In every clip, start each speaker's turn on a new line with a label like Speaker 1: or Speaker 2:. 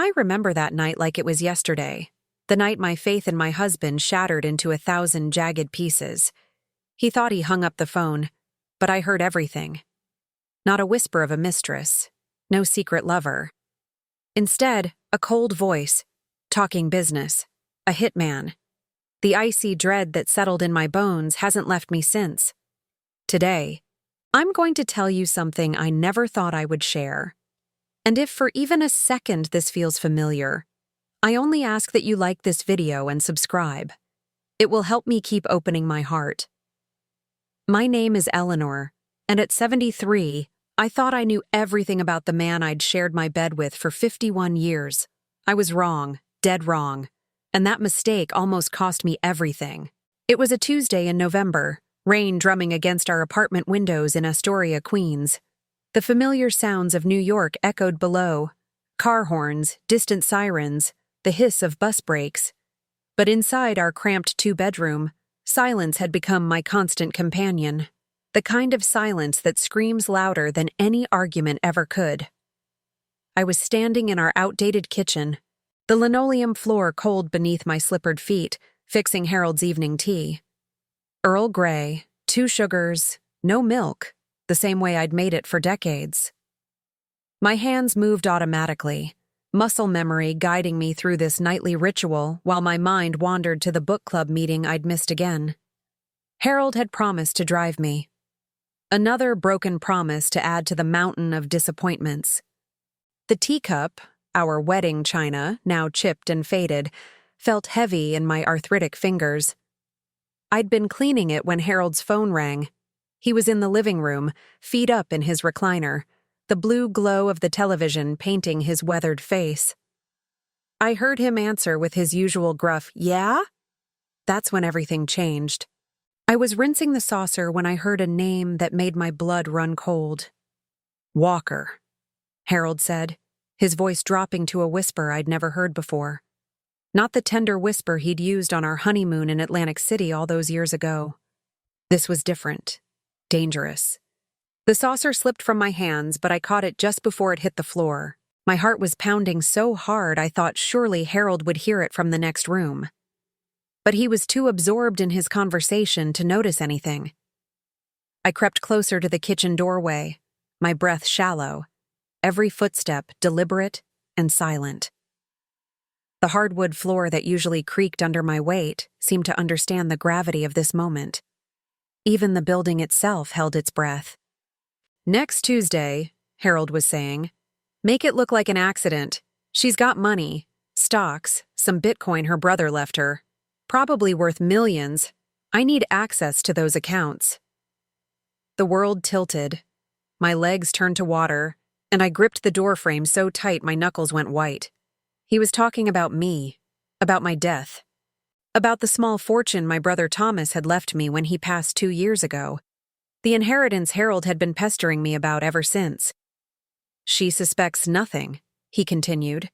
Speaker 1: I remember that night like it was yesterday, the night my faith in my husband shattered into 1,000 jagged pieces. He thought he hung up the phone, but I heard everything. Not a whisper of a mistress, no secret lover. Instead, a cold voice, talking business, a hitman. The icy dread that settled in my bones hasn't left me since. Today, I'm going to tell you something I never thought I would share. And if for even a second this feels familiar, I only ask that you like this video and subscribe. It will help me keep opening my heart. My name is Eleanor, and at 73, I thought I knew everything about the man I'd shared my bed with for 51 years. I was wrong, dead wrong, and that mistake almost cost me everything. It was a Tuesday in November, rain drumming against our apartment windows in Astoria, Queens. The familiar sounds of New York echoed below, car horns, distant sirens, the hiss of bus brakes. But inside our cramped two-bedroom, silence had become my constant companion, the kind of silence that screams louder than any argument ever could. I was standing in our outdated kitchen, the linoleum floor cold beneath my slippered feet, fixing Harold's evening tea. Earl Grey, 2 sugars, no milk, the same way I'd made it for decades. My hands moved automatically, muscle memory guiding me through this nightly ritual while my mind wandered to the book club meeting I'd missed again. Harold had promised to drive me. Another broken promise to add to the mountain of disappointments. The teacup, our wedding china, now chipped and faded, felt heavy in my arthritic fingers. I'd been cleaning it when Harold's phone rang. He was in the living room, feet up in his recliner, the blue glow of the television painting his weathered face. I heard him answer with his usual gruff, "Yeah?" That's when everything changed. I was rinsing the saucer when I heard a name that made my blood run cold. "Walker," Harold said, his voice dropping to a whisper I'd never heard before. Not the tender whisper he'd used on our honeymoon in Atlantic City all those years ago. This was different. Dangerous. The saucer slipped from my hands, but I caught it just before it hit the floor. My heart was pounding so hard I thought surely Harold would hear it from the next room. But he was too absorbed in his conversation to notice anything. I crept closer to the kitchen doorway, my breath shallow, every footstep deliberate and silent. The hardwood floor that usually creaked under my weight seemed to understand the gravity of this moment. Even the building itself held its breath. "Next Tuesday," Harold was saying, "make it look like an accident. She's got money, stocks, some Bitcoin her brother left her. Probably worth millions. I need access to those accounts." The world tilted. My legs turned to water, and I gripped the doorframe so tight my knuckles went white. He was talking about me, about my death, about the small fortune my brother Thomas had left me when he passed 2 years ago, the inheritance Harold had been pestering me about ever since. "She suspects nothing," he continued.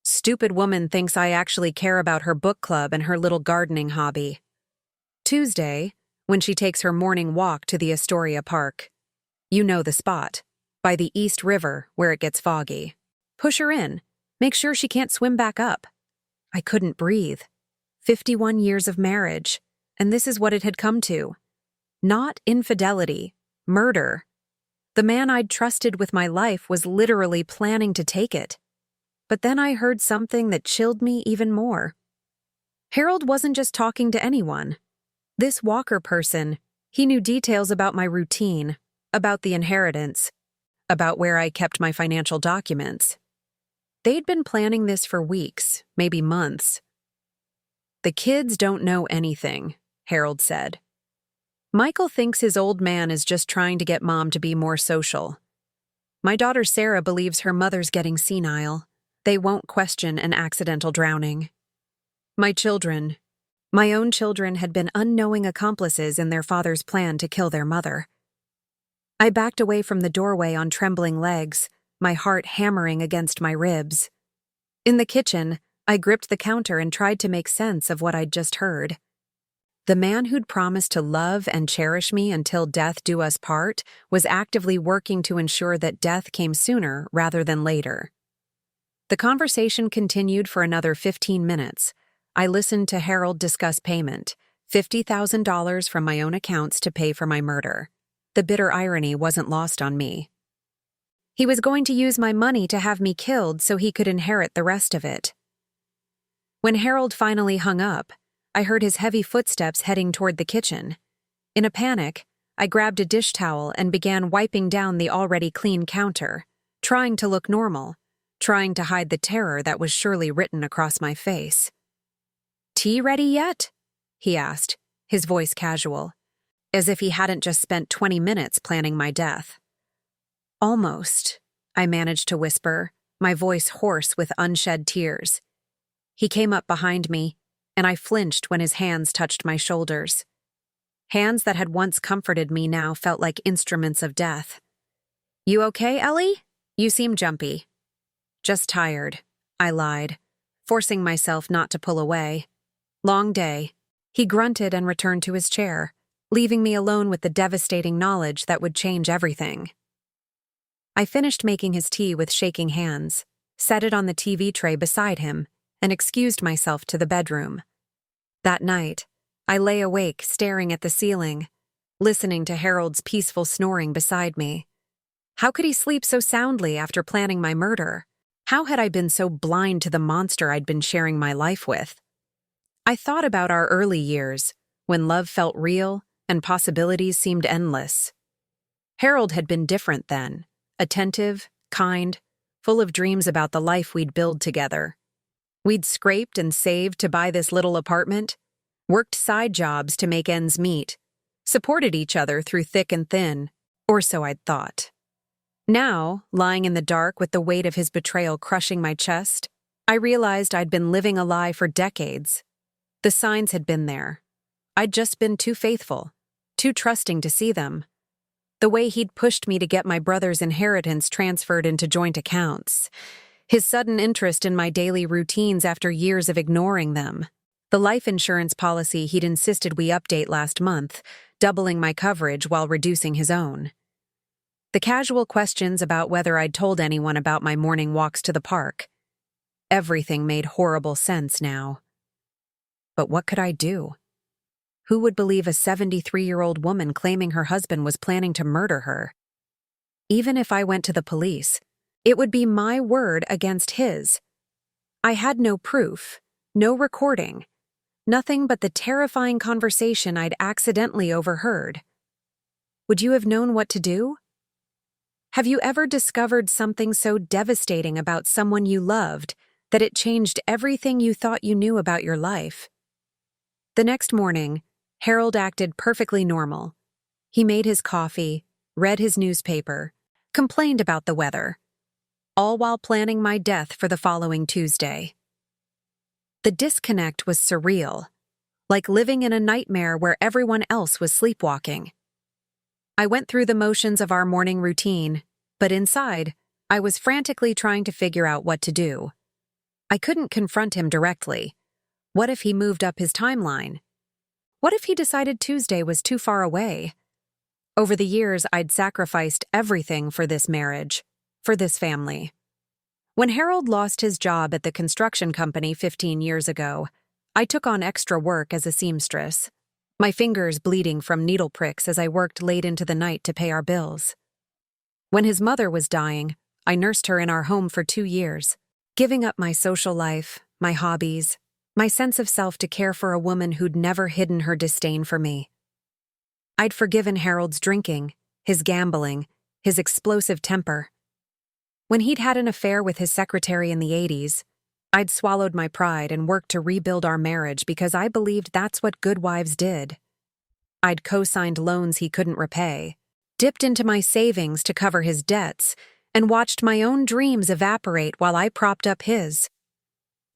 Speaker 1: "Stupid woman thinks I actually care about her book club and her little gardening hobby. Tuesday, when she takes her morning walk to the Astoria Park. You know the spot, by the East River where it gets foggy. Push her in. Make sure she can't swim back up." I couldn't breathe. 51 years of marriage, and this is what it had come to. Not infidelity, murder. The man I'd trusted with my life was literally planning to take it. But then I heard something that chilled me even more. Harold wasn't just talking to anyone. This Walker person, he knew details about my routine, about the inheritance, about where I kept my financial documents. They'd been planning this for weeks, maybe months. "The kids don't know anything," Harold said. "Michael thinks his old man is just trying to get Mom to be more social. My daughter Sarah believes her mother's getting senile. They won't question an accidental drowning. My children, my own children, had been unknowing accomplices in their father's plan to kill their mother." I backed away from the doorway on trembling legs, my heart hammering against my ribs. In the kitchen, I gripped the counter and tried to make sense of what I'd just heard. The man who'd promised to love and cherish me until death do us part was actively working to ensure that death came sooner rather than later. The conversation continued for another 15 minutes. I listened to Harold discuss payment, $50,000 from my own accounts to pay for my murder. The bitter irony wasn't lost on me. He was going to use my money to have me killed so he could inherit the rest of it. When Harold finally hung up, I heard his heavy footsteps heading toward the kitchen. In a panic, I grabbed a dish towel and began wiping down the already clean counter, trying to look normal, trying to hide the terror that was surely written across my face. "Tea ready yet?" he asked, his voice casual, as if he hadn't just spent 20 minutes planning my death. "Almost," I managed to whisper, my voice hoarse with unshed tears. He came up behind me, and I flinched when his hands touched my shoulders. Hands that had once comforted me now felt like instruments of death. "You okay, Ellie? You seem jumpy." "Just tired," I lied, forcing myself not to pull away. "Long day." He grunted and returned to his chair, leaving me alone with the devastating knowledge that would change everything. I finished making his tea with shaking hands, set it on the TV tray beside him, and excused myself to the bedroom. That night, I lay awake staring at the ceiling, listening to Harold's peaceful snoring beside me. How could he sleep so soundly after planning my murder? How had I been so blind to the monster I'd been sharing my life with? I thought about our early years, when love felt real and possibilities seemed endless. Harold had been different then, attentive, kind, full of dreams about the life we'd build together. We'd scraped and saved to buy this little apartment, worked side jobs to make ends meet, supported each other through thick and thin, or so I'd thought. Now, lying in the dark with the weight of his betrayal crushing my chest, I realized I'd been living a lie for decades. The signs had been there. I'd just been too faithful, too trusting to see them. The way he'd pushed me to get my brother's inheritance transferred into joint accounts. His sudden interest in my daily routines after years of ignoring them. The life insurance policy he'd insisted we update last month, doubling my coverage while reducing his own. The casual questions about whether I'd told anyone about my morning walks to the park. Everything made horrible sense now. But what could I do? Who would believe a 73-year-old woman claiming her husband was planning to murder her? Even if I went to the police, it would be my word against his. I had no proof, no recording, nothing but the terrifying conversation I'd accidentally overheard. Would you have known what to do? Have you ever discovered something so devastating about someone you loved that it changed everything you thought you knew about your life? The next morning, Harold acted perfectly normal. He made his coffee, read his newspaper, complained about the weather, all while planning my death for the following Tuesday. The disconnect was surreal, like living in a nightmare where everyone else was sleepwalking. I went through the motions of our morning routine, but inside, I was frantically trying to figure out what to do. I couldn't confront him directly. What if he moved up his timeline? What if he decided Tuesday was too far away? Over the years, I'd sacrificed everything for this marriage, for this family. When Harold lost his job at the construction company 15 years ago, I took on extra work as a seamstress, my fingers bleeding from needle pricks as I worked late into the night to pay our bills. When his mother was dying, I nursed her in our home for 2 years, giving up my social life, my hobbies, my sense of self to care for a woman who'd never hidden her disdain for me. I'd forgiven Harold's drinking, his gambling, his explosive temper. When he'd had an affair with his secretary in the 80s, I'd swallowed my pride and worked to rebuild our marriage because I believed that's what good wives did. I'd co-signed loans he couldn't repay, dipped into my savings to cover his debts, and watched my own dreams evaporate while I propped up his.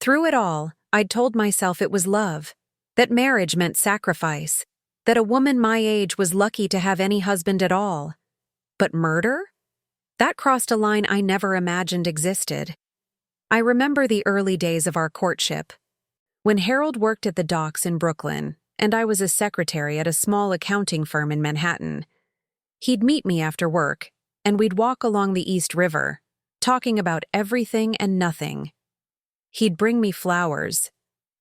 Speaker 1: Through it all, I'd told myself it was love, that marriage meant sacrifice, that a woman my age was lucky to have any husband at all. But murder? That crossed a line I never imagined existed. I remember the early days of our courtship, when Harold worked at the docks in Brooklyn, and I was a secretary at a small accounting firm in Manhattan. He'd meet me after work, and we'd walk along the East River, talking about everything and nothing. He'd bring me flowers,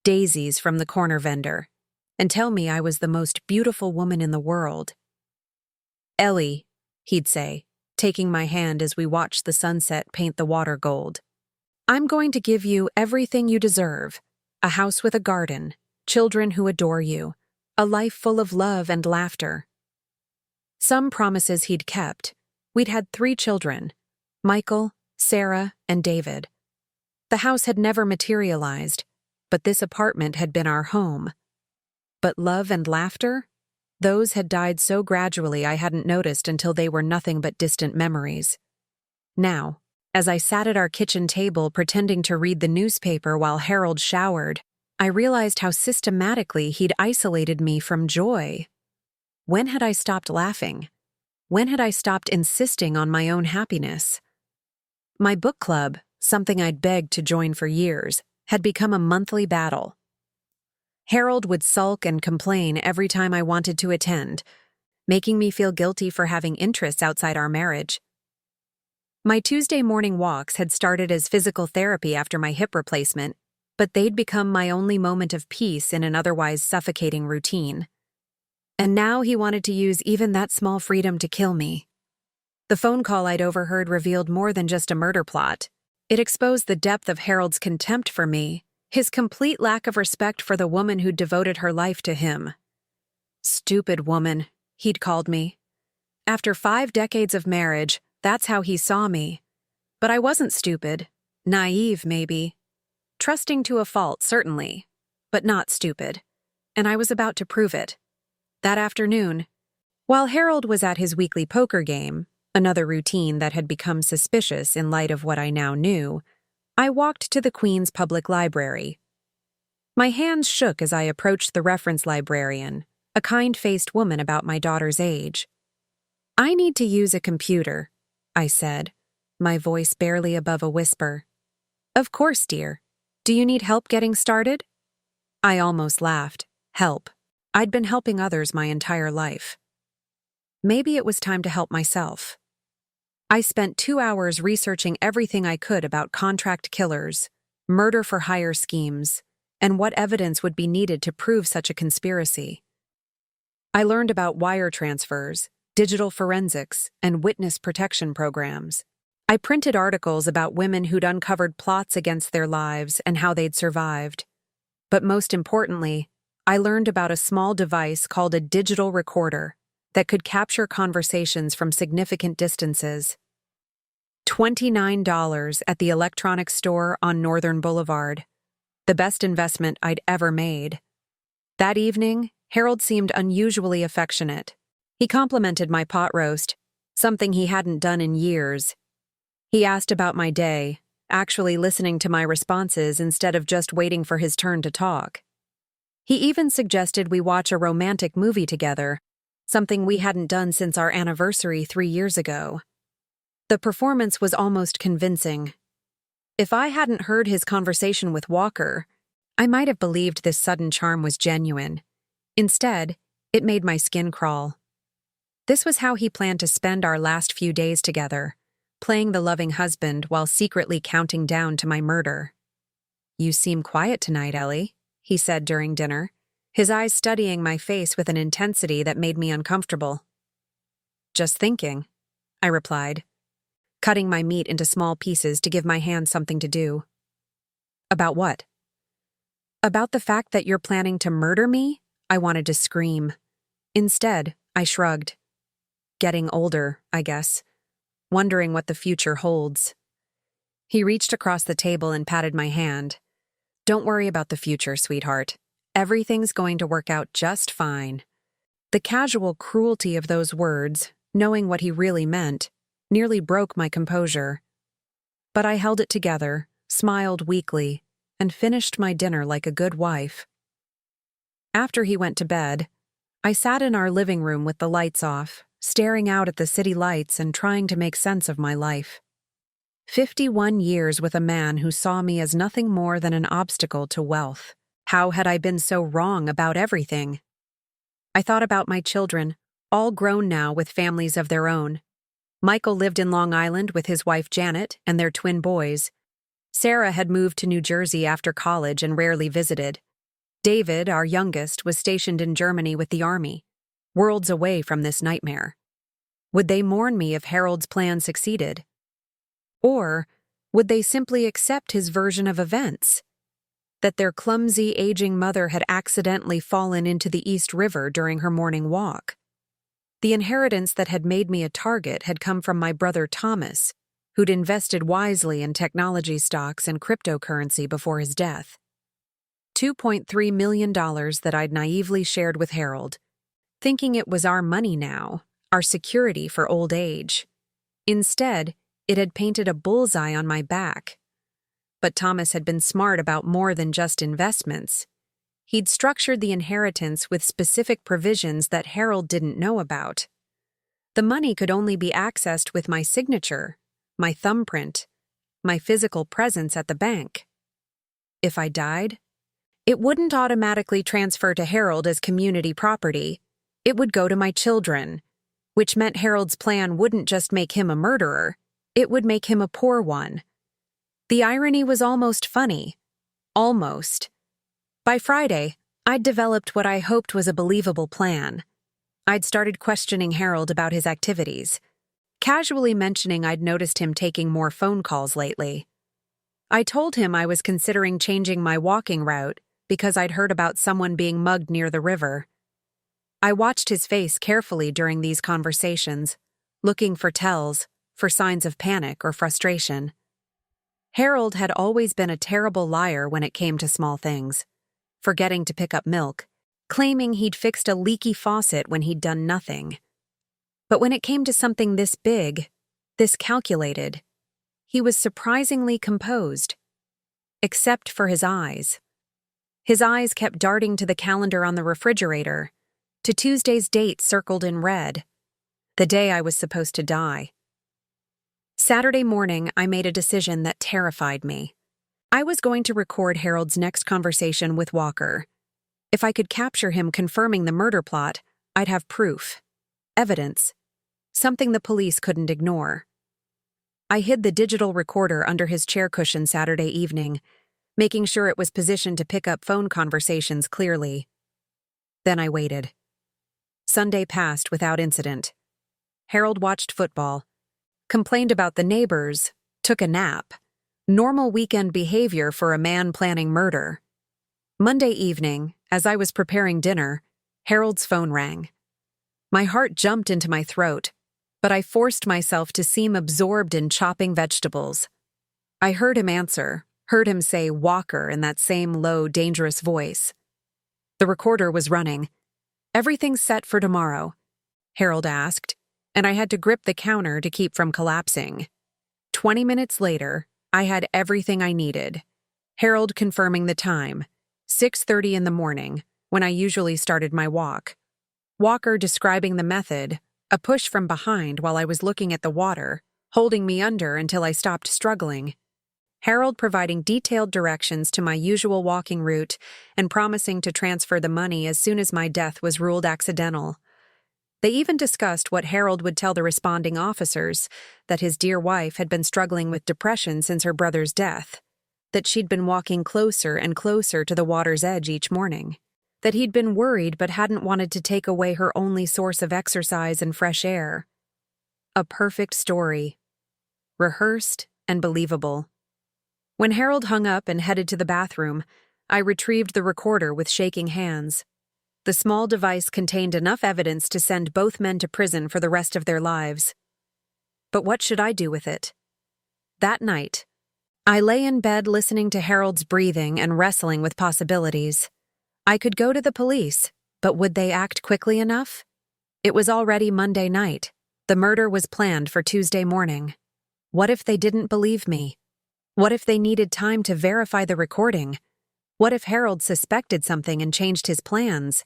Speaker 1: daisies from the corner vendor, and tell me I was the most beautiful woman in the world. "Ellie," he'd say, taking my hand as we watched the sunset paint the water gold. "I'm going to give you everything you deserve. A house with a garden, children who adore you, a life full of love and laughter." Some promises he'd kept. We'd had 3 children, Michael, Sarah, and David. The house had never materialized, but this apartment had been our home. But love and laughter? Those had died so gradually I hadn't noticed until they were nothing but distant memories. Now, as I sat at our kitchen table pretending to read the newspaper while Harold showered, I realized how systematically he'd isolated me from joy. When had I stopped laughing? When had I stopped insisting on my own happiness? My book club, something I'd begged to join for years, had become a monthly battle. Harold would sulk and complain every time I wanted to attend, making me feel guilty for having interests outside our marriage. My Tuesday morning walks had started as physical therapy after my hip replacement, but they'd become my only moment of peace in an otherwise suffocating routine. And now he wanted to use even that small freedom to kill me. The phone call I'd overheard revealed more than just a murder plot. It exposed the depth of Harold's contempt for me, his complete lack of respect for the woman who'd devoted her life to him. "Stupid woman," he'd called me. After 5 decades of marriage, that's how he saw me. But I wasn't stupid. Naive, maybe. Trusting to a fault, certainly, but not stupid. And I was about to prove it. That afternoon, while Harold was at his weekly poker game, another routine that had become suspicious in light of what I now knew, I walked to the Queen's Public Library. My hands shook as I approached the reference librarian, a kind-faced woman about my daughter's age. "I need to use a computer," I said, my voice barely above a whisper. "Of course, dear. Do you need help getting started?" I almost laughed. Help. I'd been helping others my entire life. Maybe it was time to help myself. I spent 2 hours researching everything I could about contract killers, murder-for-hire schemes, and what evidence would be needed to prove such a conspiracy. I learned about wire transfers, digital forensics, and witness protection programs. I printed articles about women who'd uncovered plots against their lives and how they'd survived. But most importantly, I learned about a small device called a digital recorder that could capture conversations from significant distances. $29 at the electronics store on Northern Boulevard. The best investment I'd ever made. That evening, Harold seemed unusually affectionate. He complimented my pot roast, something he hadn't done in years. He asked about my day, actually listening to my responses instead of just waiting for his turn to talk. He even suggested we watch a romantic movie together, something we hadn't done since our anniversary 3 years ago. The performance was almost convincing. If I hadn't heard his conversation with Walker, I might have believed this sudden charm was genuine. Instead, it made my skin crawl. This was how he planned to spend our last few days together, playing the loving husband while secretly counting down to my murder. "You seem quiet tonight, Ellie," he said during dinner, his eyes studying my face with an intensity that made me uncomfortable. "Just thinking," I replied, cutting my meat into small pieces to give my hands something to do. "About what?" "About the fact that you're planning to murder me?" I wanted to scream. Instead, I shrugged. Getting older, I guess. Wondering what the future holds. He reached across the table and patted my hand. "Don't worry about the future, sweetheart. Everything's going to work out just fine." The casual cruelty of those words, knowing what he really meant, nearly broke my composure. But I held it together, smiled weakly, and finished my dinner like a good wife. After he went to bed, I sat in our living room with the lights off, staring out at the city lights and trying to make sense of my life. 51 years with a man who saw me as nothing more than an obstacle to wealth. How had I been so wrong about everything? I thought about my children, all grown now with families of their own. Michael lived in Long Island with his wife Janet and their twin boys. Sarah had moved to New Jersey after college and rarely visited. David, our youngest, was stationed in Germany with the army, worlds away from this nightmare. Would they mourn me if Harold's plan succeeded? Or would they simply accept his version of events? That their clumsy, aging mother had accidentally fallen into the East River during her morning walk. The inheritance that had made me a target had come from my brother Thomas, who'd invested wisely in technology stocks and cryptocurrency before his death. $2.3 million that I'd naively shared with Harold, thinking it was our money now, our security for old age. Instead, it had painted a bullseye on my back. But Thomas had been smart about more than just investments. He'd structured the inheritance with specific provisions that Harold didn't know about. The money could only be accessed with my signature, my thumbprint, my physical presence at the bank. If I died, it wouldn't automatically transfer to Harold as community property. It would go to my children, which meant Harold's plan wouldn't just make him a murderer, it would make him a poor one. The irony was almost funny. Almost. By Friday, I'd developed what I hoped was a believable plan. I'd started questioning Harold about his activities, casually mentioning I'd noticed him taking more phone calls lately. I told him I was considering changing my walking route because I'd heard about someone being mugged near the river. I watched his face carefully during these conversations, looking for tells, for signs of panic or frustration. Harold had always been a terrible liar when it came to small things, forgetting to pick up milk, claiming he'd fixed a leaky faucet when he'd done nothing. But when it came to something this big, this calculated, he was surprisingly composed. Except for his eyes. His eyes kept darting to the calendar on the refrigerator, to Tuesday's date circled in red, the day I was supposed to die. Saturday morning, I made a decision that terrified me. I was going to record Harold's next conversation with Walker. If I could capture him confirming the murder plot, I'd have proof, evidence, something the police couldn't ignore. I hid the digital recorder under his chair cushion Saturday evening, making sure it was positioned to pick up phone conversations clearly. Then I waited. Sunday passed without incident. Harold watched football, complained about the neighbors, took a nap. Normal weekend behavior for a man planning murder. Monday evening, as I was preparing dinner, Harold's phone rang. My heart jumped into my throat, but I forced myself to seem absorbed in chopping vegetables. I heard him answer, heard him say Walker in that same low, dangerous voice. The recorder was running. "Everything's set for tomorrow?" Harold asked, and I had to grip the counter to keep from collapsing. 20 minutes later, I had everything I needed. Harold confirming the time, 6:30 in the morning, when I usually started my walk. Walker describing the method, a push from behind while I was looking at the water, holding me under until I stopped struggling. Harold providing detailed directions to my usual walking route and promising to transfer the money as soon as my death was ruled accidental. They even discussed what Harold would tell the responding officers, that his dear wife had been struggling with depression since her brother's death, that she'd been walking closer and closer to the water's edge each morning, that he'd been worried but hadn't wanted to take away her only source of exercise and fresh air. A perfect story. Rehearsed and believable. When Harold hung up and headed to the bathroom, I retrieved the recorder with shaking hands. The small device contained enough evidence to send both men to prison for the rest of their lives. But what should I do with it? That night, I lay in bed listening to Harold's breathing and wrestling with possibilities. I could go to the police, but would they act quickly enough? It was already Monday night. The murder was planned for Tuesday morning. What if they didn't believe me? What if they needed time to verify the recording? What if Harold suspected something and changed his plans?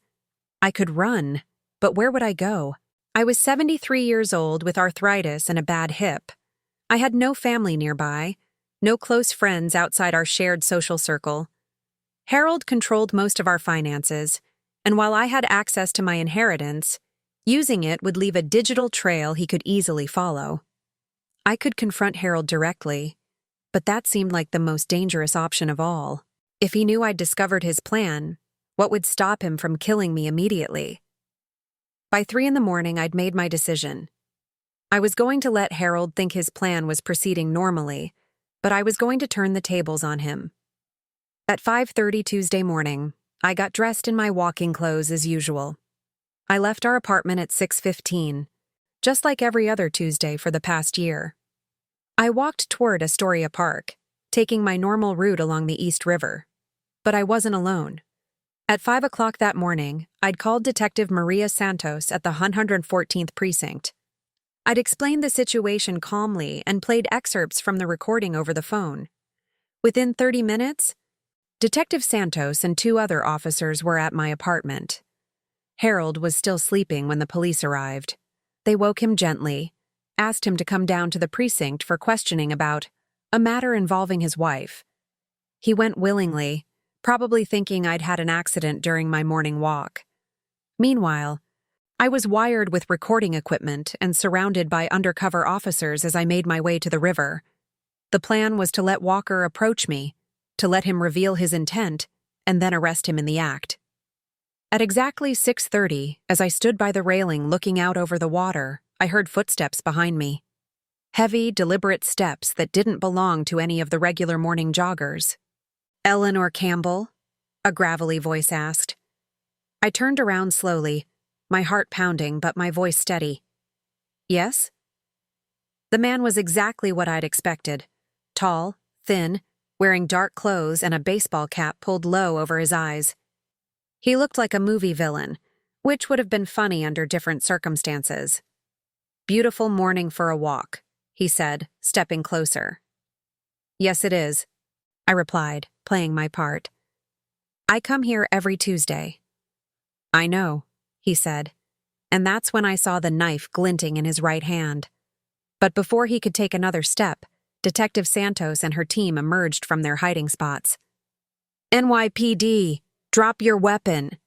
Speaker 1: I could run, but where would I go? I was 73 years old with arthritis and a bad hip. I had no family nearby, no close friends outside our shared social circle. Harold controlled most of our finances, and while I had access to my inheritance, Using it would leave a digital trail he could easily follow. I could confront Harold directly, but that seemed like the most dangerous option of all. If he knew I'd discovered his plan, what would stop him from killing me immediately? By 3 in the morning, I'd made my decision. I was going to let Harold think his plan was proceeding normally, but I was going to turn the tables on him. At 5:30 Tuesday morning, I got dressed in my walking clothes as usual. I left our apartment at 6:15, just like every other Tuesday for the past year. I walked toward Astoria Park, taking my normal route along the East River. But I wasn't alone. At 5 o'clock that morning, I'd called Detective Maria Santos at the 114th Precinct. I'd explained the situation calmly and played excerpts from the recording over the phone. Within 30 minutes, Detective Santos and 2 other officers were at my apartment. Harold was still sleeping when the police arrived. They woke him gently, asked him to come down to the precinct for questioning about a matter involving his wife. He went willingly, probably thinking I'd had an accident during my morning walk. Meanwhile, I was wired with recording equipment and surrounded by undercover officers as I made my way to the river. The plan was to let Walker approach me, to let him reveal his intent, and then arrest him in the act. At exactly 6:30, as I stood by the railing looking out over the water, I heard footsteps behind me. Heavy, deliberate steps that didn't belong to any of the regular morning joggers. "Eleanor Campbell?" a gravelly voice asked. I turned around slowly, my heart pounding but my voice steady. "Yes?" The man was exactly what I'd expected. Tall, thin, wearing dark clothes and a baseball cap pulled low over his eyes. He looked like a movie villain, which would have been funny under different circumstances. "Beautiful morning for a walk," he said, stepping closer. "Yes, it is," I replied, playing my part. "I come here every Tuesday." "I know," he said, and that's when I saw the knife glinting in his right hand. But before he could take another step, Detective Santos and her team emerged from their hiding spots. "NYPD, drop your weapon!"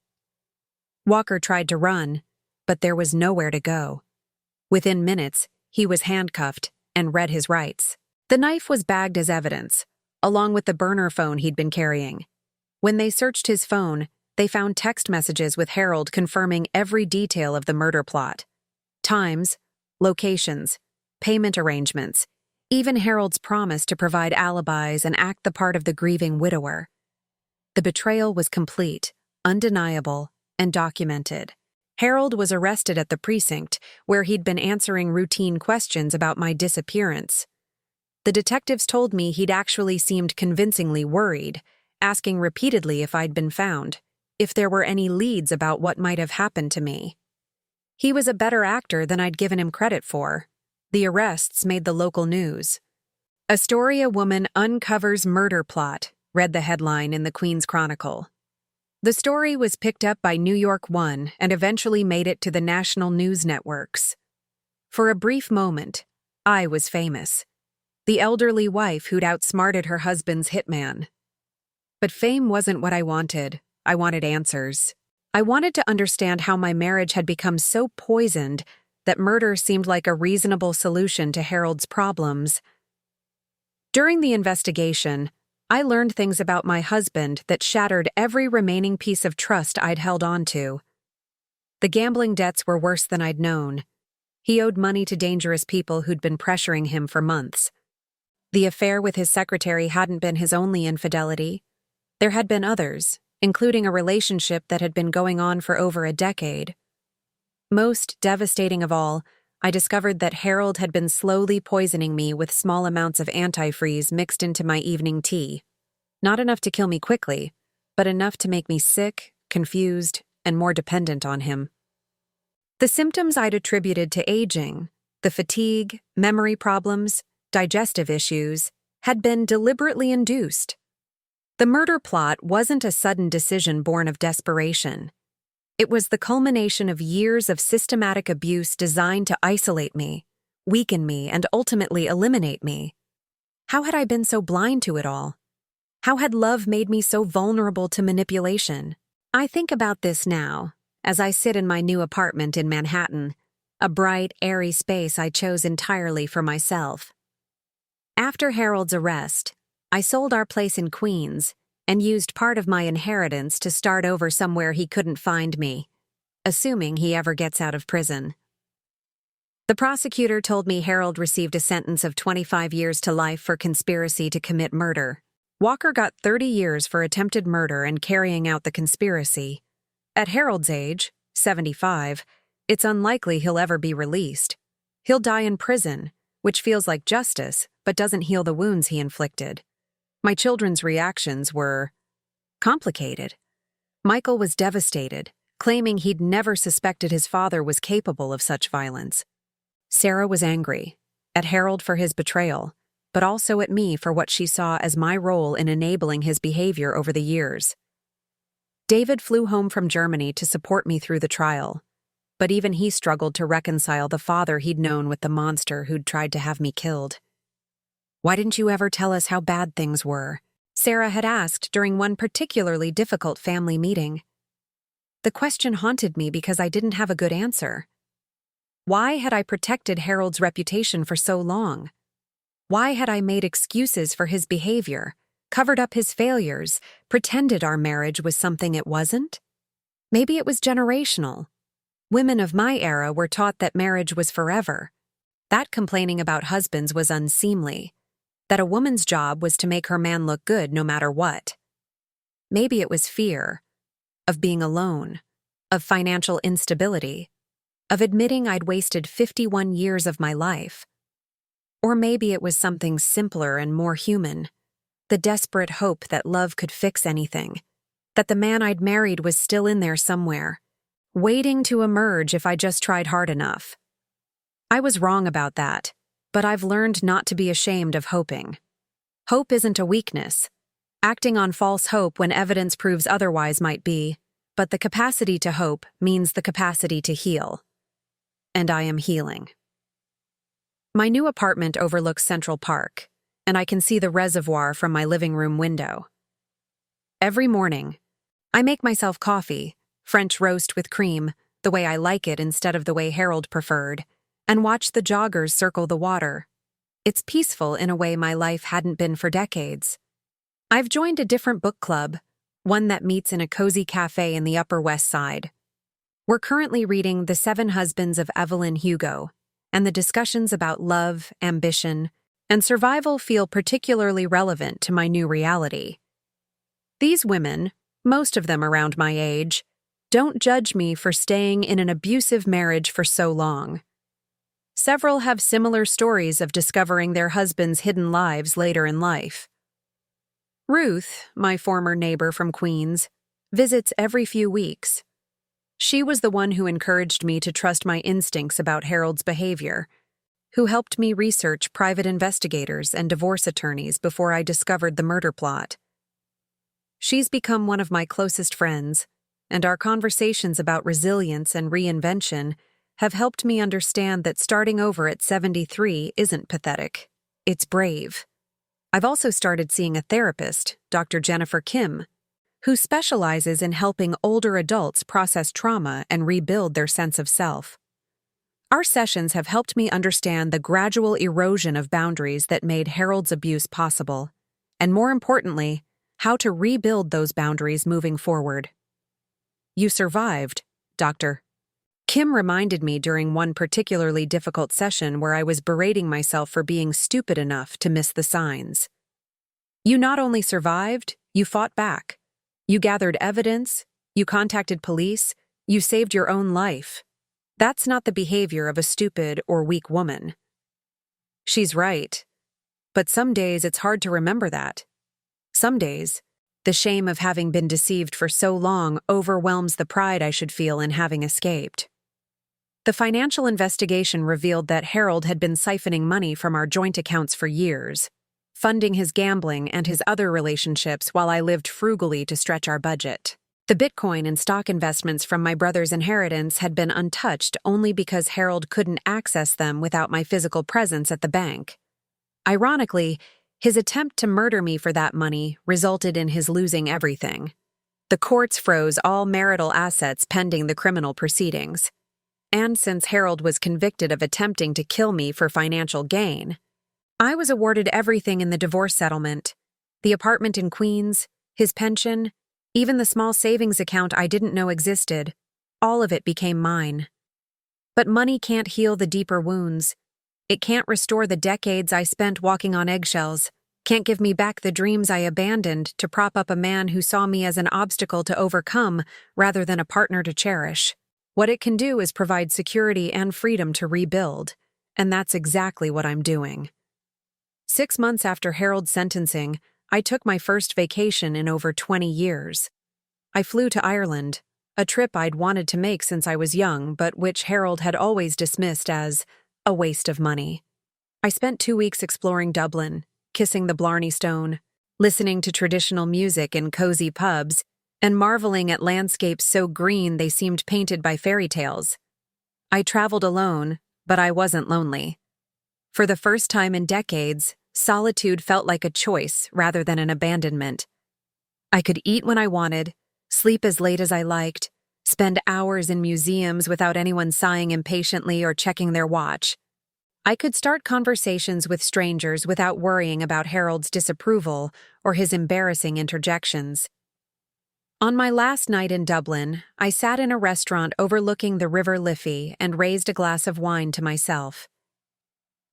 Speaker 1: Walker tried to run, but there was nowhere to go. Within minutes, he was handcuffed and read his rights. The knife was bagged as evidence, along with the burner phone he'd been carrying. When they searched his phone, they found text messages with Harold confirming every detail of the murder plot. Times, locations, payment arrangements, even Harold's promise to provide alibis and act the part of the grieving widower. The betrayal was complete, undeniable, and documented. Harold was arrested at the precinct, where he'd been answering routine questions about my disappearance. The detectives told me he'd actually seemed convincingly worried, asking repeatedly if I'd been found, if there were any leads about what might have happened to me. He was a better actor than I'd given him credit for. The arrests made the local news. "Astoria woman uncovers murder plot," read the headline in the Queen's Chronicle. The story was picked up by New York One and eventually made it to the national news networks. For a brief moment, I was famous. The elderly wife who'd outsmarted her husband's hitman. But fame wasn't what I wanted. I wanted answers. I wanted to understand how my marriage had become so poisoned that murder seemed like a reasonable solution to Harold's problems. During the investigation, I learned things about my husband that shattered every remaining piece of trust I'd held on to. The gambling debts were worse than I'd known. He owed money to dangerous people who'd been pressuring him for months. The affair with his secretary hadn't been his only infidelity. There had been others, including a relationship that had been going on for over a decade. Most devastating of all, I discovered that Harold had been slowly poisoning me with small amounts of antifreeze mixed into my evening tea. Not enough to kill me quickly, but enough to make me sick, confused, and more dependent on him. The symptoms I'd attributed to aging, the fatigue, memory problems, digestive issues, had been deliberately induced. The murder plot wasn't a sudden decision born of desperation. It was the culmination of years of systematic abuse designed to isolate me, weaken me, and ultimately eliminate me. How had I been so blind to it all? How had love made me so vulnerable to manipulation? I think about this now, as I sit in my new apartment in Manhattan, a bright, airy space I chose entirely for myself. After Harold's arrest, I sold our place in Queens and used part of my inheritance to start over somewhere he couldn't find me, assuming he ever gets out of prison. The prosecutor told me Harold received a sentence of 25 years to life for conspiracy to commit murder. Walker got 30 years for attempted murder and carrying out the conspiracy. At Harold's age, 75, it's unlikely he'll ever be released. He'll die in prison, which feels like justice, but doesn't heal the wounds he inflicted. My children's reactions were complicated. Michael was devastated, claiming he'd never suspected his father was capable of such violence. Sarah was angry, at Harold for his betrayal, but also at me for what she saw as my role in enabling his behavior over the years. David flew home from Germany to support me through the trial, but even he struggled to reconcile the father he'd known with the monster who'd tried to have me killed. "Why didn't you ever tell us how bad things were?" Sarah had asked during one particularly difficult family meeting. The question haunted me because I didn't have a good answer. Why had I protected Harold's reputation for so long? Why had I made excuses for his behavior, covered up his failures, pretended our marriage was something it wasn't? Maybe it was generational. Women of my era were taught that marriage was forever, that complaining about husbands was unseemly, that a woman's job was to make her man look good no matter what. Maybe it was fear of being alone, of financial instability, of admitting I'd wasted 51 years of my life. Or maybe it was something simpler and more human, the desperate hope that love could fix anything, that the man I'd married was still in there somewhere, waiting to emerge if I just tried hard enough. I was wrong about that, but I've learned not to be ashamed of hoping. Hope isn't a weakness. Acting on false hope when evidence proves otherwise might be, but the capacity to hope means the capacity to heal. And I am healing. My new apartment overlooks Central Park, and I can see the reservoir from my living room window. Every morning, I make myself coffee, French roast with cream, the way I like it instead of the way Harold preferred, and watch the joggers circle the water. It's peaceful in a way my life hadn't been for decades. I've joined a different book club, one that meets in a cozy cafe in the Upper West Side. We're currently reading The 7 Husbands of Evelyn Hugo, and the discussions about love, ambition, and survival feel particularly relevant to my new reality. These women, most of them around my age, don't judge me for staying in an abusive marriage for so long. Several have similar stories of discovering their husbands' hidden lives later in life. Ruth, my former neighbor from Queens, visits every few weeks. She was the one who encouraged me to trust my instincts about Harold's behavior, who helped me research private investigators and divorce attorneys before I discovered the murder plot. She's become one of my closest friends, and our conversations about resilience and reinvention have helped me understand that starting over at 73 isn't pathetic. It's brave. I've also started seeing a therapist, Dr. Jennifer Kim, who specializes in helping older adults process trauma and rebuild their sense of self. Our sessions have helped me understand the gradual erosion of boundaries that made Harold's abuse possible, and more importantly, how to rebuild those boundaries moving forward. "You survived, Doctor." Kim reminded me during one particularly difficult session where I was berating myself for being stupid enough to miss the signs. "You not only survived, you fought back. You gathered evidence, you contacted police, you saved your own life. That's not the behavior of a stupid or weak woman." She's right. But some days it's hard to remember that. Some days, the shame of having been deceived for so long overwhelms the pride I should feel in having escaped. The financial investigation revealed that Harold had been siphoning money from our joint accounts for years, funding his gambling and his other relationships while I lived frugally to stretch our budget. The Bitcoin and stock investments from my brother's inheritance had been untouched only because Harold couldn't access them without my physical presence at the bank. Ironically, his attempt to murder me for that money resulted in his losing everything. The courts froze all marital assets pending the criminal proceedings. And since Harold was convicted of attempting to kill me for financial gain, I was awarded everything in the divorce settlement: the apartment in Queens, his pension, even the small savings account I didn't know existed. All of it became mine. But money can't heal the deeper wounds. It can't restore the decades I spent walking on eggshells, can't give me back the dreams I abandoned to prop up a man who saw me as an obstacle to overcome rather than a partner to cherish. What it can do is provide security and freedom to rebuild, and that's exactly what I'm doing. 6 months after Harold's sentencing, I took my first vacation in over 20 years. I flew to Ireland, a trip I'd wanted to make since I was young, but which Harold had always dismissed as a waste of money. I spent 2 weeks exploring Dublin, kissing the Blarney Stone, listening to traditional music in cozy pubs, and marveling at landscapes so green they seemed painted by fairy tales. I traveled alone, but I wasn't lonely. For the first time in decades, solitude felt like a choice rather than an abandonment. I could eat when I wanted, sleep as late as I liked, spend hours in museums without anyone sighing impatiently or checking their watch. I could start conversations with strangers without worrying about Harold's disapproval or his embarrassing interjections. On my last night in Dublin, I sat in a restaurant overlooking the River Liffey and raised a glass of wine to myself.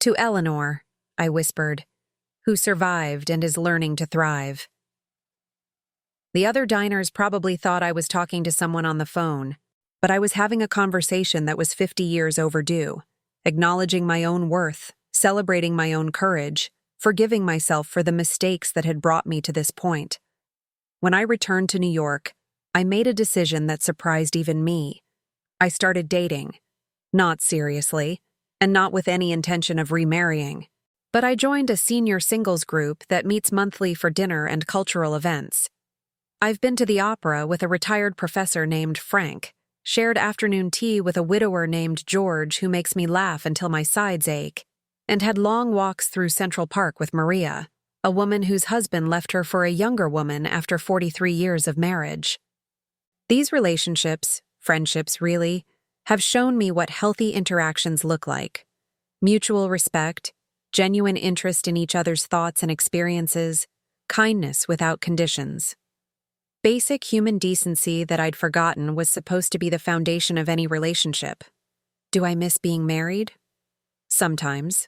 Speaker 1: "To Eleanor," I whispered, "who survived and is learning to thrive." The other diners probably thought I was talking to someone on the phone, but I was having a conversation that was 50 years overdue, acknowledging my own worth, celebrating my own courage, forgiving myself for the mistakes that had brought me to this point. When I returned to New York, I made a decision that surprised even me. I started dating. Not seriously, and not with any intention of remarrying. But I joined a senior singles group that meets monthly for dinner and cultural events. I've been to the opera with a retired professor named Frank, shared afternoon tea with a widower named George who makes me laugh until my sides ache, and had long walks through Central Park with Maria, a woman whose husband left her for a younger woman after 43 years of marriage. These relationships, friendships really, have shown me what healthy interactions look like: mutual respect, genuine interest in each other's thoughts and experiences, kindness without conditions. Basic human decency that I'd forgotten was supposed to be the foundation of any relationship. Do I miss being married? Sometimes.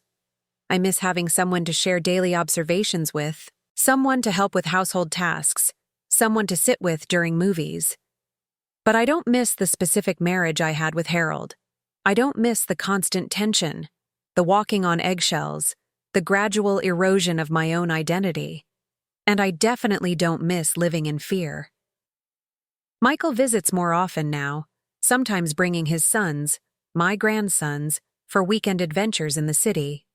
Speaker 1: I miss having someone to share daily observations with, someone to help with household tasks, someone to sit with during movies. But I don't miss the specific marriage I had with Harold. I don't miss the constant tension, the walking on eggshells, the gradual erosion of my own identity. And I definitely don't miss living in fear. Michael visits more often now, sometimes bringing his sons, my grandsons, for weekend adventures in the city.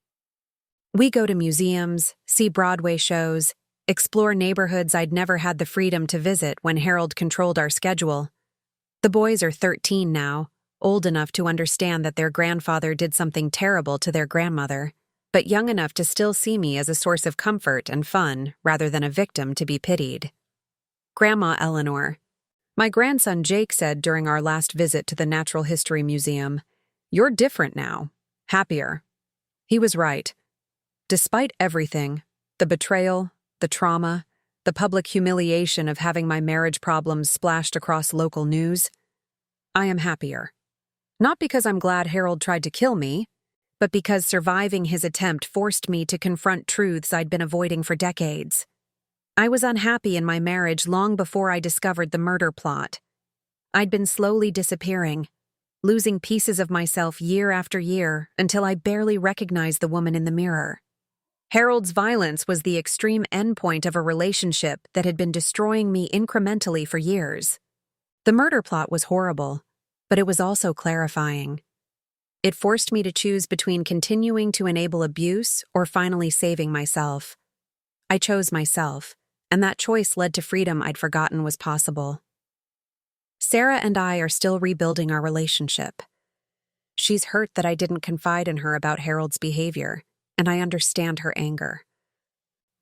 Speaker 1: We go to museums, see Broadway shows, explore neighborhoods I'd never had the freedom to visit when Harold controlled our schedule. The boys are 13 now, old enough to understand that their grandfather did something terrible to their grandmother, but young enough to still see me as a source of comfort and fun rather than a victim to be pitied. Grandma Eleanor. My grandson Jake said during our last visit to the Natural History Museum, "You're different now, happier." He was right. Despite everything, the betrayal, the trauma, the public humiliation of having my marriage problems splashed across local news, I am happier. Not because I'm glad Harold tried to kill me, but because surviving his attempt forced me to confront truths I'd been avoiding for decades. I was unhappy in my marriage long before I discovered the murder plot. I'd been slowly disappearing, losing pieces of myself year after year until I barely recognized the woman in the mirror. Harold's violence was the extreme endpoint of a relationship that had been destroying me incrementally for years. The murder plot was horrible, but it was also clarifying. It forced me to choose between continuing to enable abuse or finally saving myself. I chose myself, and that choice led to freedom I'd forgotten was possible. Sarah and I are still rebuilding our relationship. She's hurt that I didn't confide in her about Harold's behavior, and I understand her anger.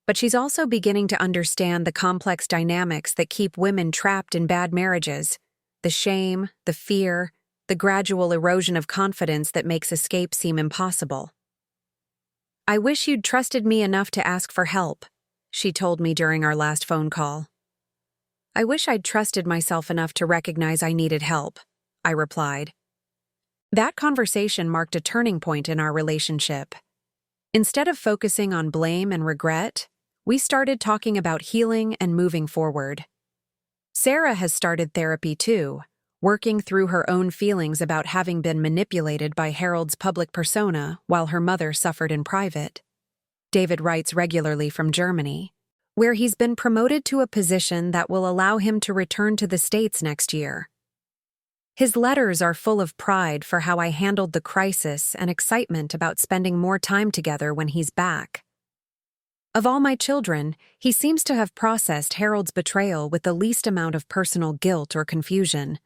Speaker 1: But she's also beginning to understand the complex dynamics that keep women trapped in bad marriages: the shame, the fear, the gradual erosion of confidence that makes escape seem impossible. "I wish you'd trusted me enough to ask for help," she told me during our last phone call. "I wish I'd trusted myself enough to recognize I needed help," I replied. That conversation marked a turning point in our relationship. Instead of focusing on blame and regret, we started talking about healing and moving forward. Sarah has started therapy too, working through her own feelings about having been manipulated by Harold's public persona while her mother suffered in private. David writes regularly from Germany, where he's been promoted to a position that will allow him to return to the States next year. His letters are full of pride for how I handled the crisis and excitement about spending more time together when he's back. Of all my children, he seems to have processed Harold's betrayal with the least amount of personal guilt or confusion.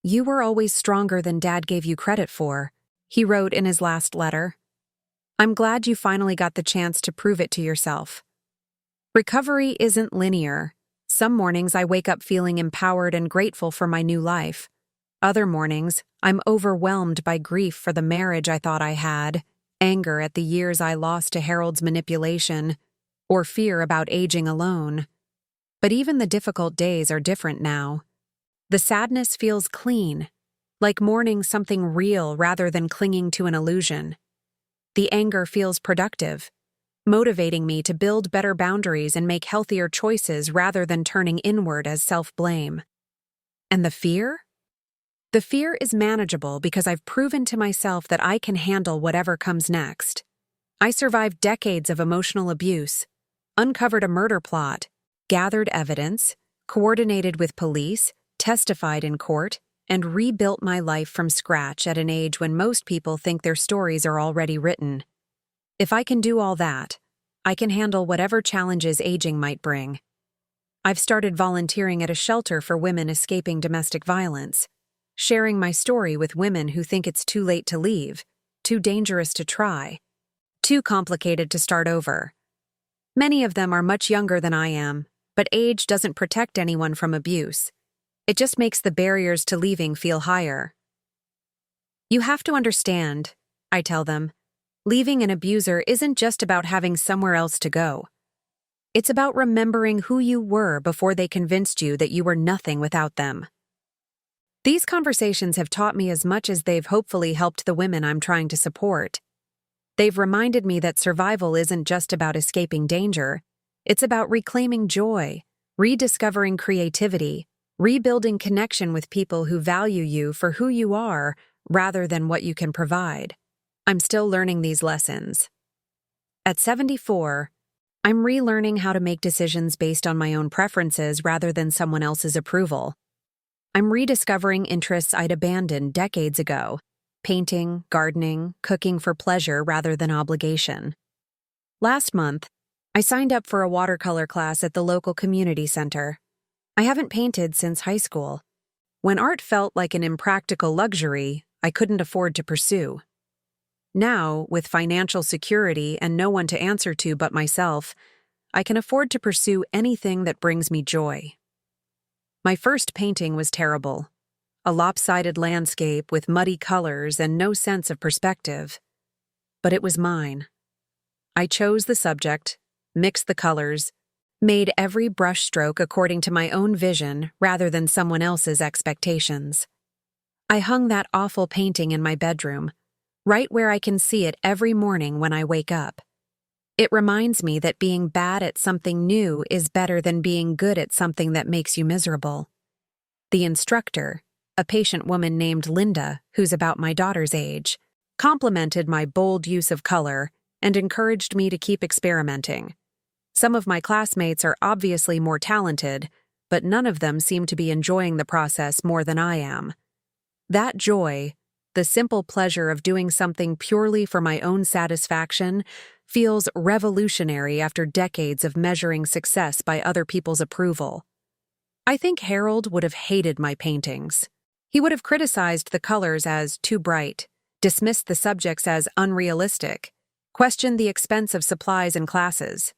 Speaker 1: "You were always stronger than Dad gave you credit for," he wrote in his last letter. "I'm glad you finally got the chance to prove it to yourself." Recovery isn't linear. Some mornings I wake up feeling empowered and grateful for my new life. Other mornings, I'm overwhelmed by grief for the marriage I thought I had, anger at the years I lost to Harold's manipulation, or fear about aging alone. But even the difficult days are different now. The sadness feels clean, like mourning something real rather than clinging to an illusion. The anger feels productive, motivating me to build better boundaries and make healthier choices rather than turning inward as self-blame. And the fear? The fear is manageable because I've proven to myself that I can handle whatever comes next. I survived decades of emotional abuse, uncovered a murder plot, gathered evidence, coordinated with police, testified in court, and rebuilt my life from scratch at an age when most people think their stories are already written. If I can do all that, I can handle whatever challenges aging might bring. I've started volunteering at a shelter for women escaping domestic violence, sharing my story with women who think it's too late to leave, too dangerous to try, too complicated to start over. Many of them are much younger than I am, but age doesn't protect anyone from abuse. It just makes the barriers to leaving feel higher. "You have to understand," I tell them, "leaving an abuser isn't just about having somewhere else to go. It's about remembering who you were before they convinced you that you were nothing without them." These conversations have taught me as much as they've hopefully helped the women I'm trying to support. They've reminded me that survival isn't just about escaping danger. It's about reclaiming joy, rediscovering creativity, rebuilding connection with people who value you for who you are rather than what you can provide. I'm still learning these lessons. At 74, I'm relearning how to make decisions based on my own preferences rather than someone else's approval. I'm rediscovering interests I'd abandoned decades ago: painting, gardening, cooking for pleasure rather than obligation. Last month, I signed up for a watercolor class at the local community center. I haven't painted since high school. When art felt like an impractical luxury I couldn't afford to pursue. Now, with financial security and no one to answer to but myself, I can afford to pursue anything that brings me joy. My first painting was terrible. A lopsided landscape with muddy colors and no sense of perspective. But it was mine. I chose the subject, mixed the colors, made every brushstroke according to my own vision rather than someone else's expectations. I hung that awful painting in my bedroom, right where I can see it every morning when I wake up. It reminds me that being bad at something new is better than being good at something that makes you miserable. The instructor, a patient woman named Linda, who's about my daughter's age, complimented my bold use of color and encouraged me to keep experimenting. Some of my classmates are obviously more talented, but none of them seem to be enjoying the process more than I am. That joy, the simple pleasure of doing something purely for my own satisfaction, feels revolutionary after decades of measuring success by other people's approval. I think Harold would have hated my paintings. He would have criticized the colors as too bright, dismissed the subjects as unrealistic, questioned the expense of supplies and classes.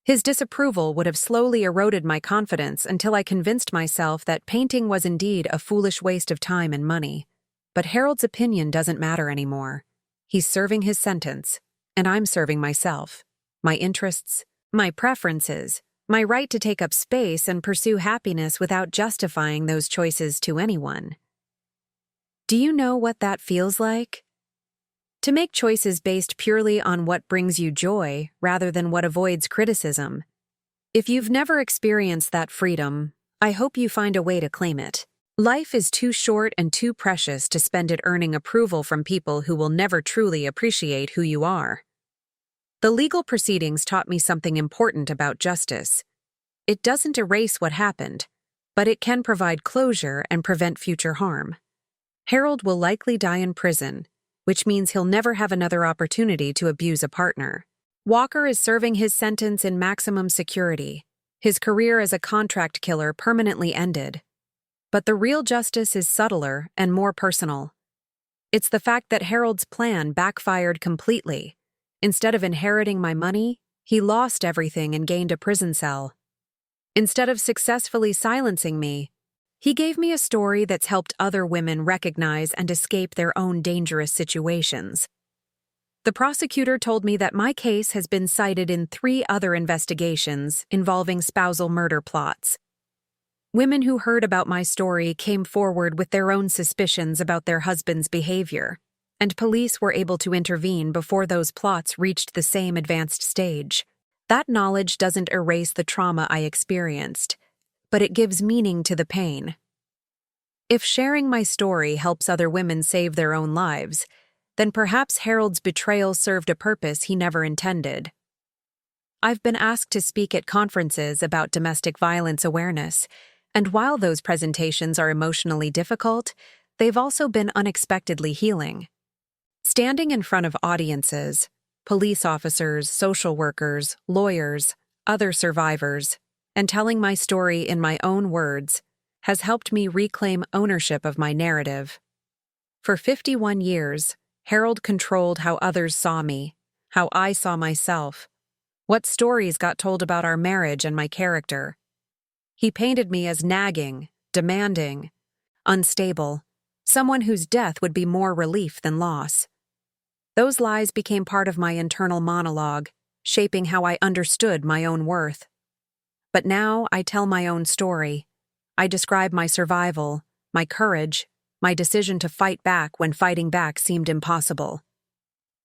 Speaker 1: His disapproval would have slowly eroded my confidence until I convinced myself that painting was indeed a foolish waste of time and money. But Harold's opinion doesn't matter anymore. He's serving his sentence, and I'm serving myself, my interests, my preferences, my right to take up space and pursue happiness without justifying those choices to anyone. Do you know what that feels like? To make choices based purely on what brings you joy rather than what avoids criticism. If you've never experienced that freedom, I hope you find a way to claim it. Life is too short and too precious to spend it earning approval from people who will never truly appreciate who you are. The legal proceedings taught me something important about justice. It doesn't erase what happened, but it can provide closure and prevent future harm. Harold will likely die in prison, which means he'll never have another opportunity to abuse a partner. Walker is serving his sentence in maximum security. His career as a contract killer permanently ended. But the real justice is subtler and more personal. It's the fact that Harold's plan backfired completely. Instead of inheriting my money, he lost everything and gained a prison cell. Instead of successfully silencing me, he gave me a story that's helped other women recognize and escape their own dangerous situations. The prosecutor told me that my case has been cited in 3 other investigations involving spousal murder plots. Women who heard about my story came forward with their own suspicions about their husband's behavior, and police were able to intervene before those plots reached the same advanced stage. That knowledge doesn't erase the trauma I experienced, but it gives meaning to the pain. If sharing my story helps other women save their own lives, then perhaps Harold's betrayal served a purpose he never intended. I've been asked to speak at conferences about domestic violence awareness, and while those presentations are emotionally difficult, they've also been unexpectedly healing. Standing in front of audiences, police officers, social workers, lawyers, other survivors, and telling my story in my own words has helped me reclaim ownership of my narrative. For 51 years, Harold controlled how others saw me, how I saw myself, what stories got told about our marriage and my character. He painted me as nagging, demanding, unstable, someone whose death would be more relief than loss. Those lies became part of my internal monologue, shaping how I understood my own worth. But now I tell my own story. I describe my survival, my courage, my decision to fight back when fighting back seemed impossible.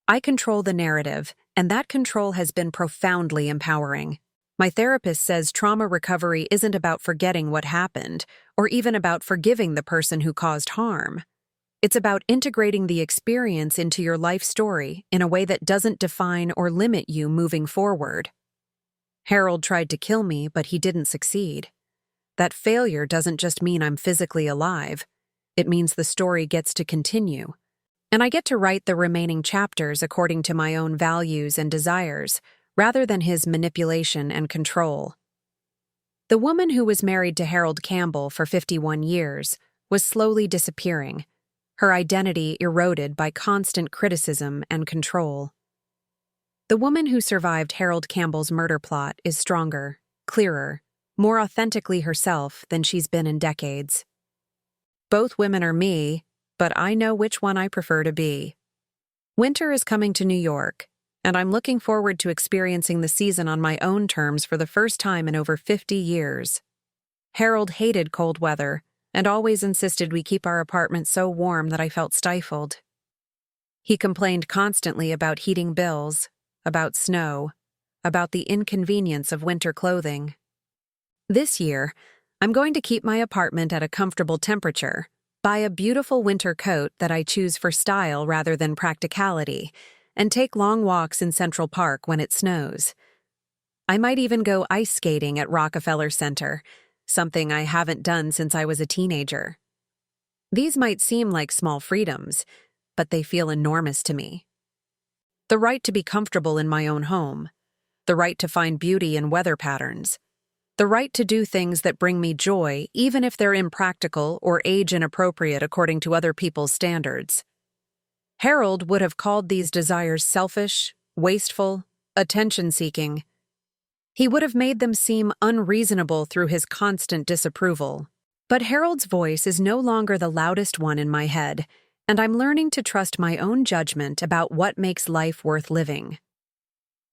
Speaker 1: I control the narrative, and that control has been profoundly empowering. My therapist says trauma recovery isn't about forgetting what happened, or even about forgiving the person who caused harm. It's about integrating the experience into your life story in a way that doesn't define or limit you moving forward. Harold tried to kill me, but he didn't succeed. That failure doesn't just mean I'm physically alive. It means the story gets to continue. And I get to write the remaining chapters according to my own values and desires, rather than his manipulation and control. The woman who was married to Harold Campbell for 51 years was slowly disappearing, her identity eroded by constant criticism and control. The woman who survived Harold Campbell's murder plot is stronger, clearer, more authentically herself than she's been in decades. Both women are me, but I know which one I prefer to be. Winter is coming to New York, and I'm looking forward to experiencing the season on my own terms for the first time in over 50 years. Harold hated cold weather and always insisted we keep our apartment so warm that I felt stifled. He complained constantly about heating bills, about snow, about the inconvenience of winter clothing. This year, I'm going to keep my apartment at a comfortable temperature, buy a beautiful winter coat that I choose for style rather than practicality, and take long walks in Central Park when it snows. I might even go ice skating at Rockefeller Center, something I haven't done since I was a teenager. These might seem like small freedoms, but they feel enormous to me. The right to be comfortable in my own home, the right to find beauty in weather patterns, the right to do things that bring me joy even if they're impractical or age inappropriate according to other people's standards. Harold would have called these desires selfish, wasteful, attention-seeking. He would have made them seem unreasonable through his constant disapproval. But Harold's voice is no longer the loudest one in my head, and I'm learning to trust my own judgment about what makes life worth living.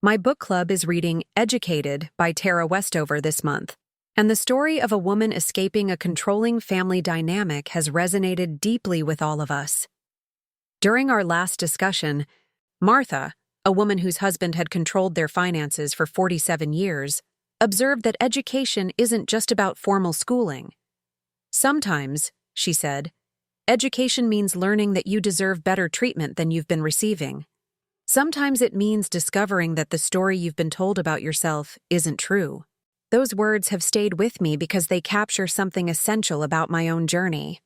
Speaker 1: My book club is reading Educated by Tara Westover this month, and the story of a woman escaping a controlling family dynamic has resonated deeply with all of us. During our last discussion, Martha, a woman whose husband had controlled their finances for 47 years, observed that education isn't just about formal schooling. Sometimes, she said, education means learning that you deserve better treatment than you've been receiving. Sometimes it means discovering that the story you've been told about yourself isn't true. Those words have stayed with me because they capture something essential about my own journey.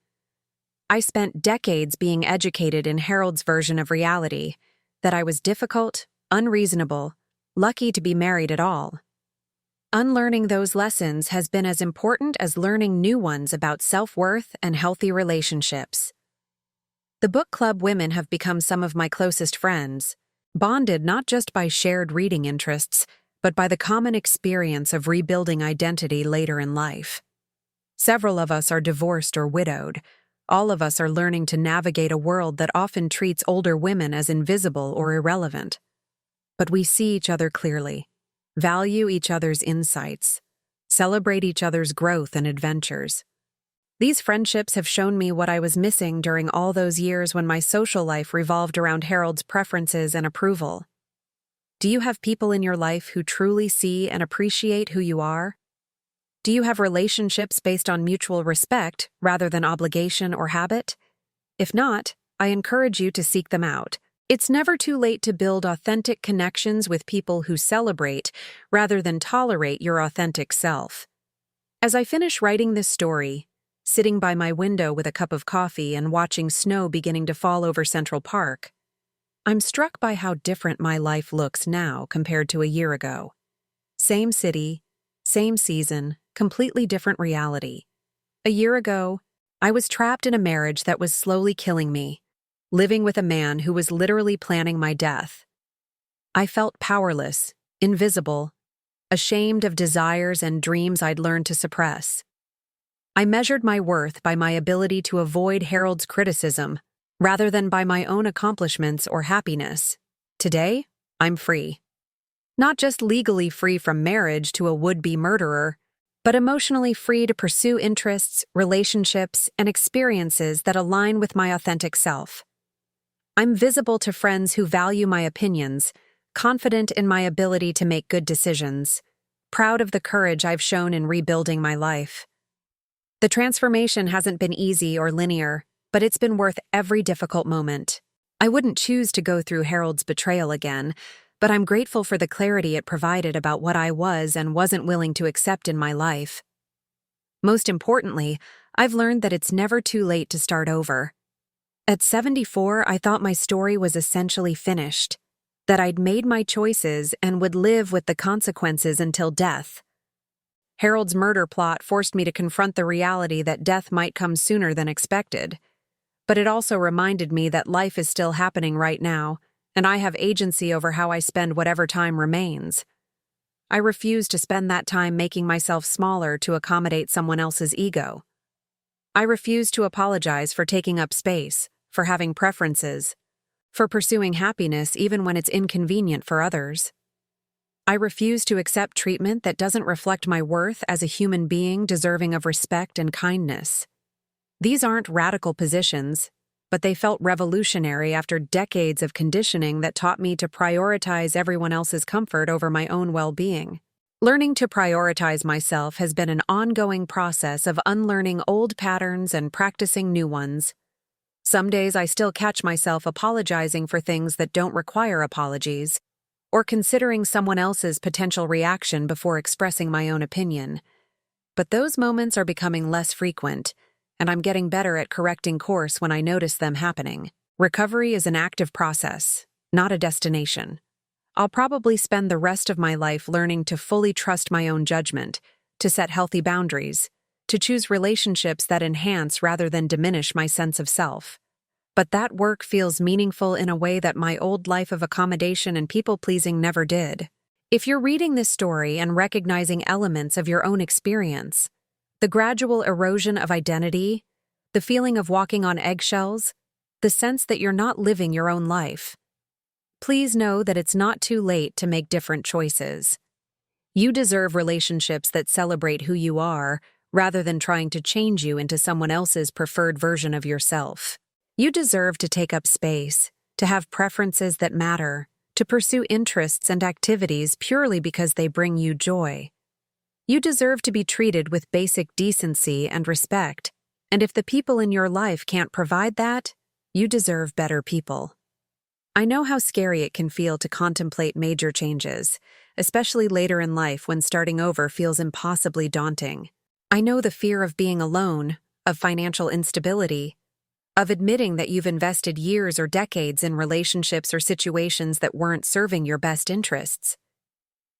Speaker 1: I spent decades being educated in Harold's version of reality, that I was difficult, unreasonable, lucky to be married at all. Unlearning those lessons has been as important as learning new ones about self-worth and healthy relationships. The book club women have become some of my closest friends, bonded not just by shared reading interests, but by the common experience of rebuilding identity later in life. Several of us are divorced or widowed. All of us are learning to navigate a world that often treats older women as invisible or irrelevant. But we see each other clearly, value each other's insights, celebrate each other's growth and adventures. These friendships have shown me what I was missing during all those years when my social life revolved around Harold's preferences and approval. Do you have people in your life who truly see and appreciate who you are? Do you have relationships based on mutual respect rather than obligation or habit? If not, I encourage you to seek them out. It's never too late to build authentic connections with people who celebrate rather than tolerate your authentic self. As I finish writing this story, sitting by my window with a cup of coffee and watching snow beginning to fall over Central Park, I'm struck by how different my life looks now compared to a year ago. Same city, same season, completely different reality. A year ago, I was trapped in a marriage that was slowly killing me, living with a man who was literally planning my death. I felt powerless, invisible, ashamed of desires and dreams I'd learned to suppress. I measured my worth by my ability to avoid Harold's criticism, rather than by my own accomplishments or happiness. Today, I'm free. Not just legally free from marriage to a would-be murderer, but emotionally free to pursue interests, relationships, and experiences that align with my authentic self. I'm visible to friends who value my opinions, confident in my ability to make good decisions, proud of the courage I've shown in rebuilding my life. The transformation hasn't been easy or linear, but it's been worth every difficult moment. I wouldn't choose to go through Harold's betrayal again, but I'm grateful for the clarity it provided about what I was and wasn't willing to accept in my life. Most importantly, I've learned that it's never too late to start over. At 74, I thought my story was essentially finished, that I'd made my choices and would live with the consequences until death. Harold's murder plot forced me to confront the reality that death might come sooner than expected. But it also reminded me that life is still happening right now, and I have agency over how I spend whatever time remains. I refuse to spend that time making myself smaller to accommodate someone else's ego. I refuse to apologize for taking up space, for having preferences, for pursuing happiness even when it's inconvenient for others. I refuse to accept treatment that doesn't reflect my worth as a human being deserving of respect and kindness. These aren't radical positions, but they felt revolutionary after decades of conditioning that taught me to prioritize everyone else's comfort over my own well-being. Learning to prioritize myself has been an ongoing process of unlearning old patterns and practicing new ones. Some days I still catch myself apologizing for things that don't require apologies, or considering someone else's potential reaction before expressing my own opinion. But those moments are becoming less frequent, and I'm getting better at correcting course when I notice them happening. Recovery is an active process, not a destination. I'll probably spend the rest of my life learning to fully trust my own judgment, to set healthy boundaries, to choose relationships that enhance rather than diminish my sense of self. But that work feels meaningful in a way that my old life of accommodation and people-pleasing never did. If you're reading this story and recognizing elements of your own experience, the gradual erosion of identity, the feeling of walking on eggshells, the sense that you're not living your own life, please know that it's not too late to make different choices. You deserve relationships that celebrate who you are, rather than trying to change you into someone else's preferred version of yourself. You deserve to take up space, to have preferences that matter, to pursue interests and activities purely because they bring you joy. You deserve to be treated with basic decency and respect, and if the people in your life can't provide that, you deserve better people. I know how scary it can feel to contemplate major changes, especially later in life when starting over feels impossibly daunting. I know the fear of being alone, of financial instability, of admitting that you've invested years or decades in relationships or situations that weren't serving your best interests.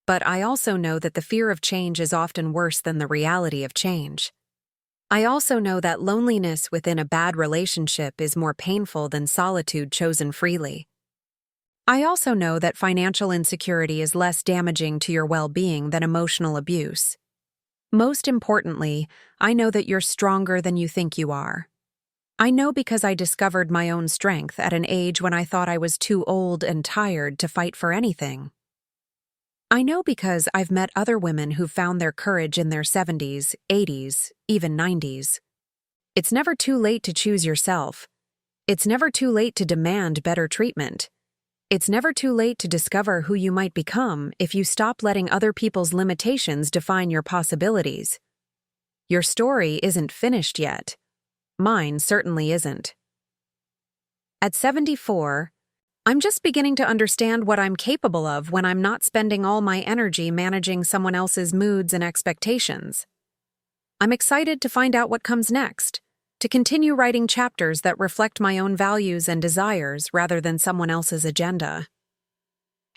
Speaker 1: But I also know that the fear of change is often worse than the reality of change. I also know that loneliness within a bad relationship is more painful than solitude chosen freely. I also know that financial insecurity is less damaging to your well-being than emotional abuse. Most importantly, I know that you're stronger than you think you are. I know because I discovered my own strength at an age when I thought I was too old and tired to fight for anything. I know because I've met other women who found their courage in their 70s, 80s, even 90s. It's never too late to choose yourself. It's never too late to demand better treatment. It's never too late to discover who you might become if you stop letting other people's limitations define your possibilities. Your story isn't finished yet. Mine certainly isn't. At 74, I'm just beginning to understand what I'm capable of when I'm not spending all my energy managing someone else's moods and expectations. I'm excited to find out what comes next, to continue writing chapters that reflect my own values and desires rather than someone else's agenda.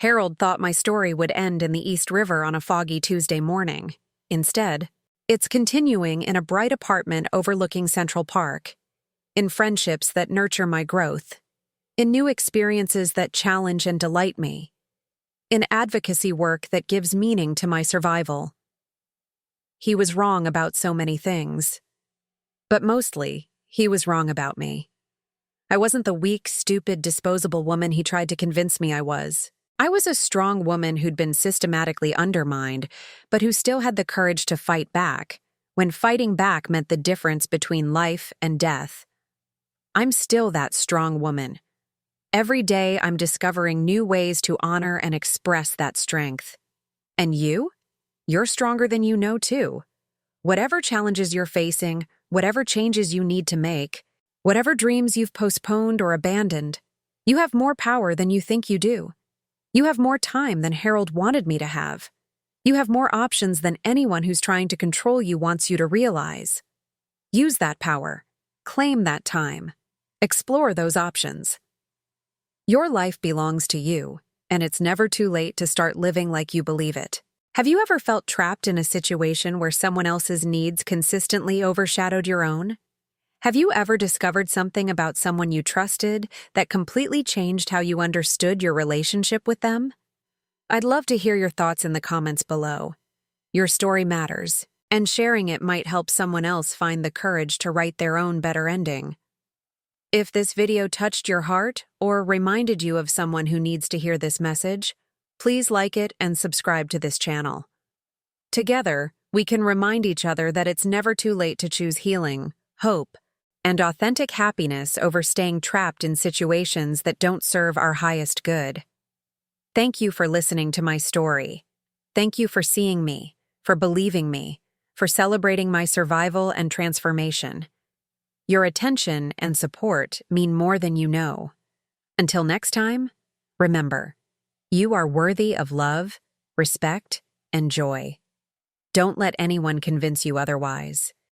Speaker 1: Harold thought my story would end in the East River on a foggy Tuesday morning. Instead, it's continuing in a bright apartment overlooking Central Park, in friendships that nurture my growth, in new experiences that challenge and delight me, in advocacy work that gives meaning to my survival. He was wrong about so many things. But mostly, he was wrong about me. I wasn't the weak, stupid, disposable woman he tried to convince me I was. I was a strong woman who'd been systematically undermined, but who still had the courage to fight back, when fighting back meant the difference between life and death. I'm still that strong woman. Every day I'm discovering new ways to honor and express that strength. And you? You're stronger than you know, too. Whatever challenges you're facing, whatever changes you need to make, whatever dreams you've postponed or abandoned, you have more power than you think you do. You have more time than Harold wanted me to have. You have more options than anyone who's trying to control you wants you to realize. Use that power. Claim that time. Explore those options. Your life belongs to you, and it's never too late to start living like you believe it. Have you ever felt trapped in a situation where someone else's needs consistently overshadowed your own? Have you ever discovered something about someone you trusted that completely changed how you understood your relationship with them? I'd love to hear your thoughts in the comments below. Your story matters, and sharing it might help someone else find the courage to write their own better ending. If this video touched your heart or reminded you of someone who needs to hear this message, please like it and subscribe to this channel. Together, we can remind each other that it's never too late to choose healing, hope, and authentic happiness over staying trapped in situations that don't serve our highest good. Thank you for listening to my story. Thank you for seeing me, for believing me, for celebrating my survival and transformation. Your attention and support mean more than you know. Until next time, remember, you are worthy of love, respect, and joy. Don't let anyone convince you otherwise.